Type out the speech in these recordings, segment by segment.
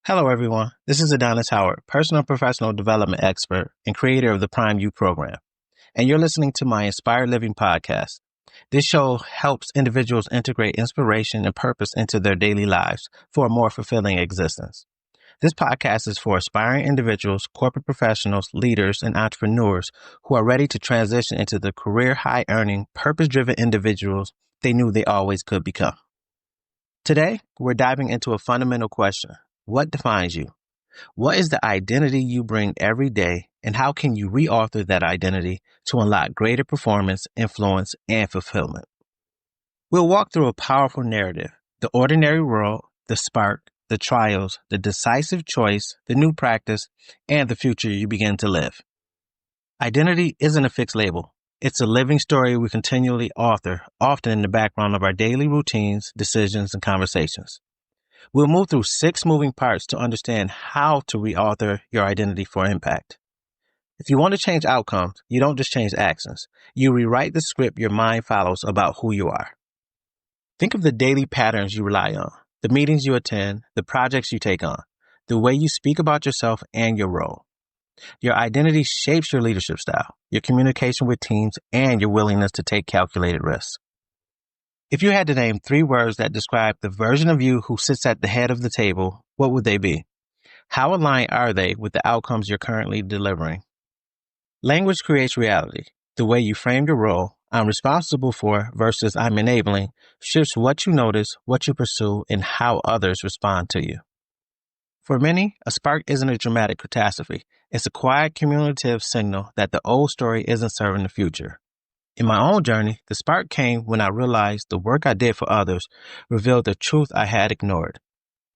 Hello, everyone. This is Adonins Howard, personal and professional development expert and creator of the Prime U program. And you're listening to my Inspired Living podcast. This show helps individuals integrate inspiration and purpose into their daily lives for a more fulfilling existence. This podcast is for aspiring individuals, corporate professionals, leaders, and entrepreneurs who are ready to transition into the career high-earning, purpose-driven individuals they knew they always could become. Today, we're diving into a fundamental question. What defines you? What is the identity you bring every day, and how can you reauthor that identity to unlock greater performance, influence, and fulfillment? We'll walk through a powerful narrative, the ordinary world, the spark, the trials, the decisive choice, the new practice, and the future you begin to live. Identity isn't a fixed label. It's a living story we continually author, often in the background of our daily routines, decisions, and conversations. We'll move through 6 moving parts to understand how to reauthor your identity for impact. If you want to change outcomes, you don't just change actions. You rewrite the script your mind follows about who you are. Think of the daily patterns you rely on, the meetings you attend, the projects you take on, the way you speak about yourself and your role. Your identity shapes your leadership style, your communication with teams, and your willingness to take calculated risks. If you had to name 3 words that describe the version of you who sits at the head of the table, what would they be? How aligned are they with the outcomes you're currently delivering? Language creates reality. The way you frame your role, I'm responsible for versus I'm enabling, shifts what you notice, what you pursue, and how others respond to you. For many, a spark isn't a dramatic catastrophe. It's a quiet cumulative signal that the old story isn't serving the future. In my own journey, the spark came when I realized the work I did for others revealed the truth I had ignored.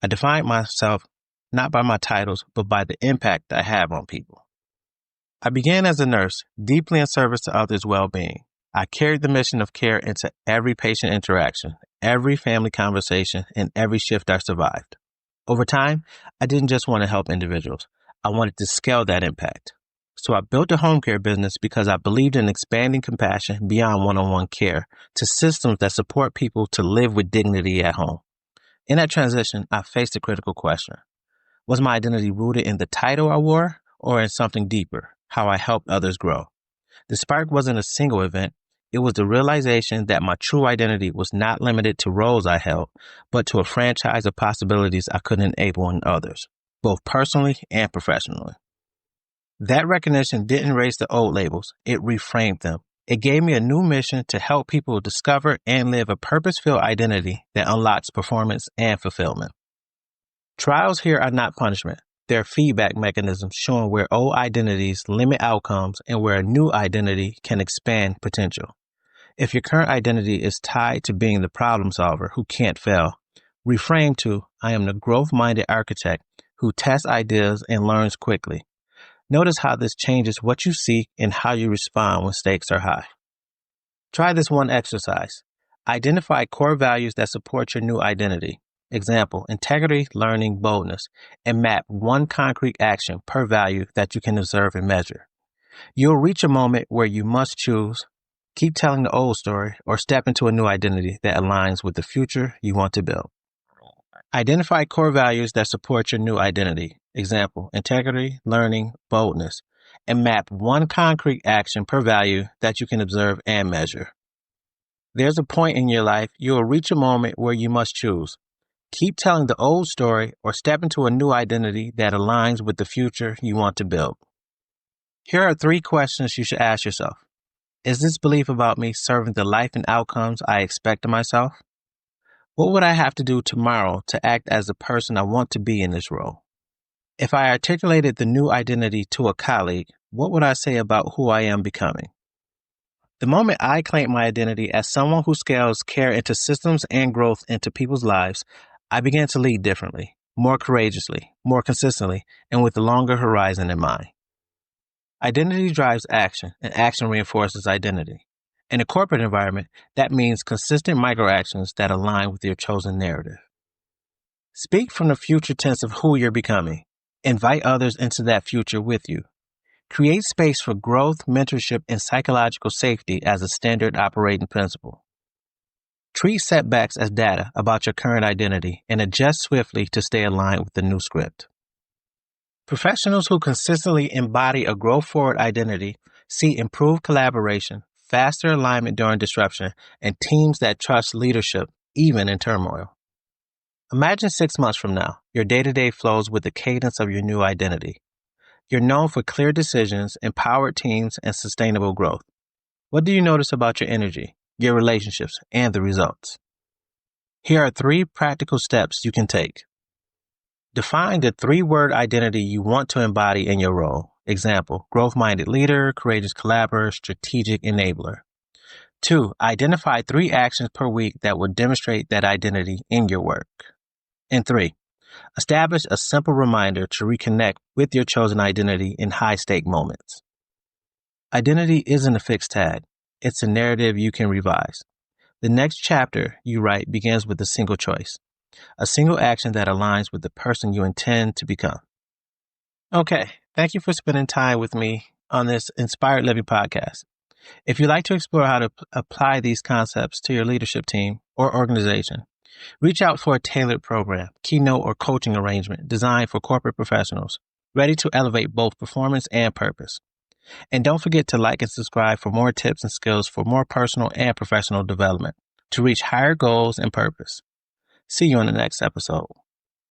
I defined myself not by my titles, but by the impact I have on people. I began as a nurse, deeply in service to others' well-being. I carried the mission of care into every patient interaction, every family conversation, and every shift I survived. Over time, I didn't just want to help individuals. I wanted to scale that impact. So I built a home care business because I believed in expanding compassion beyond one-on-one care to systems that support people to live with dignity at home. In that transition, I faced a critical question. Was my identity rooted in the title I wore or in something deeper, how I helped others grow? The spark wasn't a single event. It was the realization that my true identity was not limited to roles I held, but to a franchise of possibilities I could enable in others, both personally and professionally. That recognition didn't erase the old labels, it reframed them. It gave me a new mission to help people discover and live a purpose-filled identity that unlocks performance and fulfillment. Trials here are not punishment. They're feedback mechanisms showing where old identities limit outcomes and where a new identity can expand potential. If your current identity is tied to being the problem solver who can't fail, reframe to, I am the growth-minded architect who tests ideas and learns quickly. Notice how this changes what you seek and how you respond when stakes are high. Try this one exercise. Identify core values that support your new identity. Example, integrity, learning, boldness, and map one concrete action per value that you can observe and measure. You'll reach a moment where you must choose, keep telling the old story, or step into a new identity that aligns with the future you want to build. Identify core values that support your new identity. Example, integrity, learning, boldness, and map one concrete action per value that you can observe and measure. There's a point in your life you will reach a moment where you must choose. Keep telling the old story or step into a new identity that aligns with the future you want to build. Here are 3 questions you should ask yourself. Is this belief about me serving the life and outcomes I expect of myself? What would I have to do tomorrow to act as the person I want to be in this role? If I articulated the new identity to a colleague, what would I say about who I am becoming? The moment I claim my identity as someone who scales care into systems and growth into people's lives, I began to lead differently, more courageously, more consistently, and with a longer horizon in mind. Identity drives action, and action reinforces identity. In a corporate environment, that means consistent microactions that align with your chosen narrative. Speak from the future tense of who you're becoming. Invite others into that future with you. Create space for growth, mentorship, and psychological safety as a standard operating principle. Treat setbacks as data about your current identity and adjust swiftly to stay aligned with the new script. Professionals who consistently embody a growth-forward identity see improved collaboration, faster alignment during disruption, and teams that trust leadership, even in turmoil. Imagine 6 months from now, your day-to-day flows with the cadence of your new identity. You're known for clear decisions, empowered teams, and sustainable growth. What do you notice about your energy, your relationships, and the results? Here are 3 practical steps you can take. Define the 3-word identity you want to embody in your role. Example, growth-minded leader, courageous collaborator, strategic enabler. 2, identify 3 actions per week that will demonstrate that identity in your work. And 3, establish a simple reminder to reconnect with your chosen identity in high-stake moments. Identity isn't a fixed tag. It's a narrative you can revise. The next chapter you write begins with a single choice, a single action that aligns with the person you intend to become. Okay, thank you for spending time with me on this Inspired Living podcast. If you'd like to explore how to apply these concepts to your leadership team or organization, reach out for a tailored program, keynote, or coaching arrangement designed for corporate professionals, ready to elevate both performance and purpose. And don't forget to like and subscribe for more tips and skills for more personal and professional development to reach higher goals and purpose. See you in the next episode.